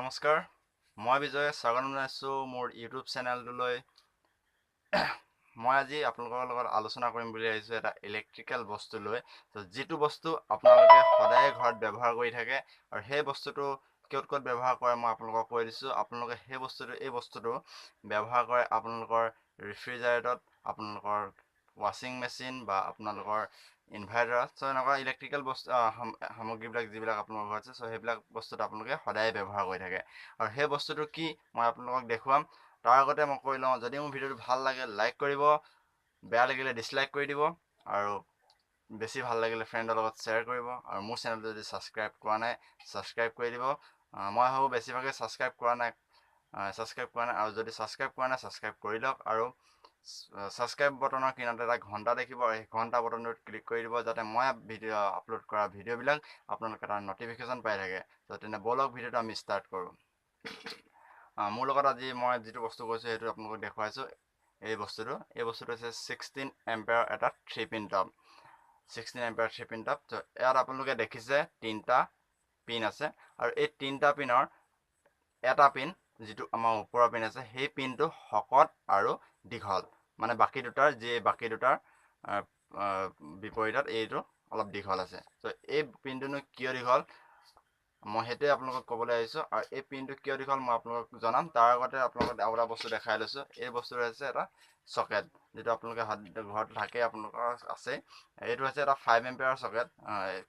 নমস্কাৰ মই বিজয় স্বাগতম জনাইছো মোৰ ইউটিউব চেনেলটোলৈ মই আজি আপোনালোকৰ লগত আলোচনা কৰিম বুলি আহিছো এটা ইলেক্ট্ৰিকেল বস্তু লৈ তো যিটো বস্তু আপোনালোকে সদায় ঘৰত ব্যৱহাৰ কৰি থাকে আৰু সেই বস্তুটো ক'ত ব্যৱহাৰ কৰে মই আপোনালোকক কৈ দিছো আপোনালোকে এই বস্তুটো ব্যৱহাৰ কৰে আপোনালোকৰ ৰেফ্ৰিজাৰেটৰত আপোনালোকৰ ৱাশ্বিং মেচিন বা আপোনালোকৰ ইনভাৰ্টাৰ সো এনেকুৱা ইলেক্ট্ৰিকেল বস্তু সামগ্ৰীবিলাক যিবিলাক আপোনালোকৰ ঘৰত আছে সো সেইবিলাক বস্তুত আপোনালোকে সদায় ব্যৱহাৰ কৰি থাকে আৰু সেই বস্তুটো কি মই আপোনালোকক দেখুৱাম তাৰ আগতে মই কৈ লওঁ যদি মোৰ ভিডিঅ'টো ভাল লাগে লাইক কৰিব বেয়া লাগিলে ডিসলাইক কৰি দিব আৰু বেছি ভাল লাগিলে ফ্ৰেণ্ডৰ লগত শ্বেয়াৰ কৰিব আৰু মোৰ চেনেলটো যদি ছাবস্ক্ৰাইব কৰা নাই ছাবস্ক্ৰাইব কৰি দিব মই ভাবো বেছিভাগে ছাবস্ক্ৰাইব কৰা নাই আৰু যদি ছাবস্ক্ৰাইব কৰা নাই ছাবস্ক্ৰাইব কৰি লওক আৰু ছাবস্ক্ৰাইব বটনৰ কিনাৰত এটা ঘণ্টা দেখিব আৰু সেই ঘণ্টা বটনটোত ক্লিক কৰি দিব যাতে মই ভিডিঅ' আপলোড কৰা ভিডিঅ'বিলাক আপোনালোকে তাৰ নটিফিকেশ্যন পাই থাকে তো তেনে বলক ভিডিঅ'টো আমি ষ্টাৰ্ট কৰোঁ মোৰ লগত আজি মই যিটো বস্তু কৈছোঁ সেইটো আপোনালোকক দেখুৱাইছোঁ এই বস্তুটো হৈছে 16 এম্পিয়াৰ এটা 3 pin top 16 ampere 3 pin top তো ইয়াত আপোনালোকে দেখিছে তিনিটা পিন আছে আৰু এই তিনিটা পিনৰ এটা পিন যিটো আমাৰ ওপৰৰ পিন আছে সেই পিনটো শকত আৰু দীঘল মানে বাকি দুটাৰ বিপৰীতত এইটো অলপ দীঘল আছে তো এই পিনটোনো কিয় দীঘল মই হেতে আপোনালোকক ক'বলৈ আহিছো আৰু এই পিনটো কিয় দীঘল মই আপোনালোকক জনাম তাৰ আগতে আপোনালোকক আৰু এটা বস্তু দেখাই লৈছো এই বস্তুটো হৈছে এটা সকেট যেটো আপোনালোকে ঘৰত থাকে আপোনালোকৰ আছে এইটো হৈছে এটা 5 এম্পিয়াৰ সকেট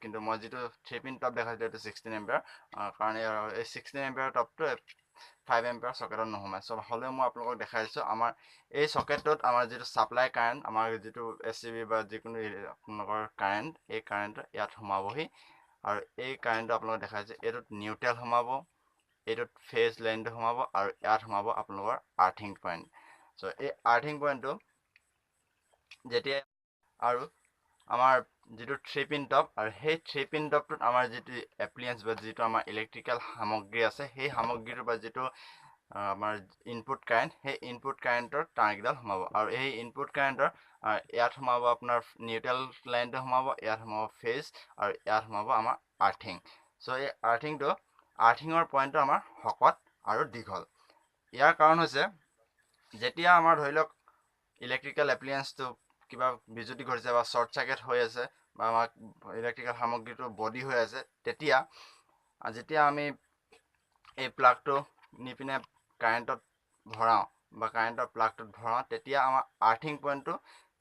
কিন্তু মই যেটো 3 পিন টপ দেখাইছো এইটো 16 এম্পিয়াৰ কাৰণ এই 16 এম্পিয়াৰ টপটো 5 এম্পিয়াৰ সকেটত নোহোমায় সব হলেও মই আপোনালোকক দেখাইছো আমাৰ এই সকেটটোত আমাৰ যেটো সাপ্লাই কাৰেন্ট আমাৰ যেটো এসিবি বা যিকোনো আপোনালোকৰ কাৰেন্ট এই কাৰেন্ট ইয়াত সোমাবহি আৰু এই কাৰেন্টটো আপোনালোকক দেখাইছে এইটোত নিউট্ৰেল সোমাব এইটোত ফেজ লাইনটো সোমাব আৰু ইয়াত সোমাব আপোনালোকৰ আৰ্থিং পইণ্ট সো এই আৰ্থিং পইণ্টটো যেতিয়া আৰু আমাৰ যেটো 3 পিন টপ আৰু সেই 3 পিন টপটোত আমাৰ যেটো এপ্লিয়েন্স বা যেটো আমাৰ ইলেক্ট্ৰিকেল সামগ্ৰী আছে সেই সামগ্ৰীটো বা যেটো আমাৰ ইনপুট কাৰেন্ট সেই ইনপুট কাৰেন্টৰ তাৰকেইডাল সোমাব আৰু এই ইনপুট কাৰেন্টৰ ইয়াত সোমাব আপোনাৰ নিউট্ৰেল লাইনটো সোমাব ইয়াত সোমাব ফেজ আৰু ইয়াত সোমাব আমাৰ আৰ্থিং সো এই আৰ্থিঙৰ পইণ্টটো আমাৰ শকত আৰু দীঘল ইয়াৰ কাৰণ হৈছে যেতিয়া আমাৰ ধৰি লওক ইলেক্ট্ৰিকেল এপ্লিয়েন্সটো কিবা বিজুতি ঘটিছে বা শৰ্ট সাৰ্কিট হৈ আছে বা আমাৰ ইলেক্ট্ৰিকেল সামগ্ৰীটো বডি হৈ আছে তেতিয়া যেতিয়া আমি এই প্লাগটো নিপিনে কাৰেন্টত ভৰাও বা কাৰেন্টৰ প্লাগটোত ভৰাও তেতিয়া আমাৰ আৰ্থিং পইণ্টটো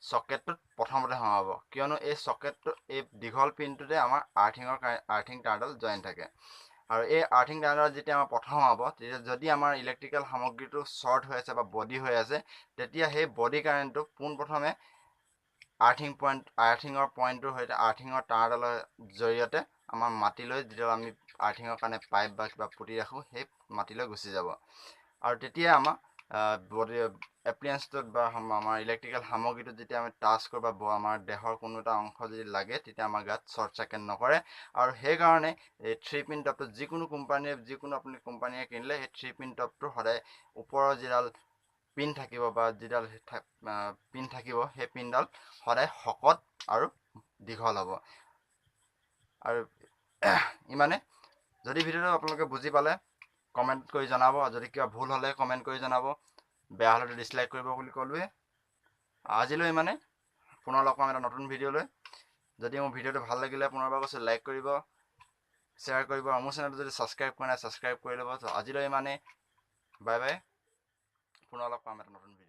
সকেটটোত প্ৰথমতে সোমাব কিয়নো এই সকেটটো এই দীঘল পিনটোতে আমাৰ আৰ্থিং তাৰডাল জইন থাকে আৰু এই আৰ্থিং তাৰডাল যেতিয়া আমাৰ প্ৰথম হ'ব তেতিয়া যদি আমাৰ ইলেক্ট্ৰিকেল সামগ্ৰীটো শৰ্ট হৈ আছে বা বডি হৈ আছে তেতিয়া সেই বডি কাৰেন্টটো পোনপ্ৰথমে আৰ্থিঙৰ পইণ্টটোৰ সৈতে আৰ্থিঙৰ তাঁৰডালৰ জৰিয়তে আমাৰ মাটিলৈ যিটো আমি আৰ্থিঙৰ কাৰণে পাইপ বা কিবা পুতি ৰাখোঁ সেই মাটিলৈ গুচি যাব আৰু তেতিয়া আমাৰ বডি এপ্লিয়েন্সটোত বা আমাৰ ইলেক্ট্ৰিকেল সামগ্ৰীটোত যেতিয়া আমি টাচ কৰোঁ বা আমাৰ দেহৰ কোনো এটা অংশ যদি লাগে তেতিয়া আমাৰ গাত শৰ্ট সাৰ্কিট নকৰে আৰু সেইকাৰণে এই 3 পিন টপটো যিকোনো আপুনি কোম্পানীয়ে কিনিলে এই 3 পিন টপটো সদায় ওপৰৰ যিডাল পিন থাকিব বা যিডাল পিন থাকিব সেই পিনডাল সদায় শকত আৰু দীঘল হ'ব আৰু ইমানে যদি ভিডিঅ'টো আপোনালোকে বুজি পালে কমেন্ট কৰি জনাব যদি কিবা ভুল হলে কমেন্ট কৰি জনাব বেয়া হলে ডিসলাইক কৰিব বুলি ক'লোৱে আজিলৈ ইমানে পুনৰ লগ পাম এটা নতুন ভিডিঅ' লৈ যদি মোৰ ভিডিঅ'টো ভাল লাগিলে পুনৰবাৰ কৈছো লাইক কৰিব শ্বেয়াৰ কৰিব আৰু মোৰ চেনেলটো যদি ছাবস্ক্ৰাইব কৰা নাই ছাবস্ক্ৰাইব কৰি ল'ব তো আজিলৈ ইমানে বাই বাই পুনৰ লগ পাম এটা নতুন ভিডিঅ'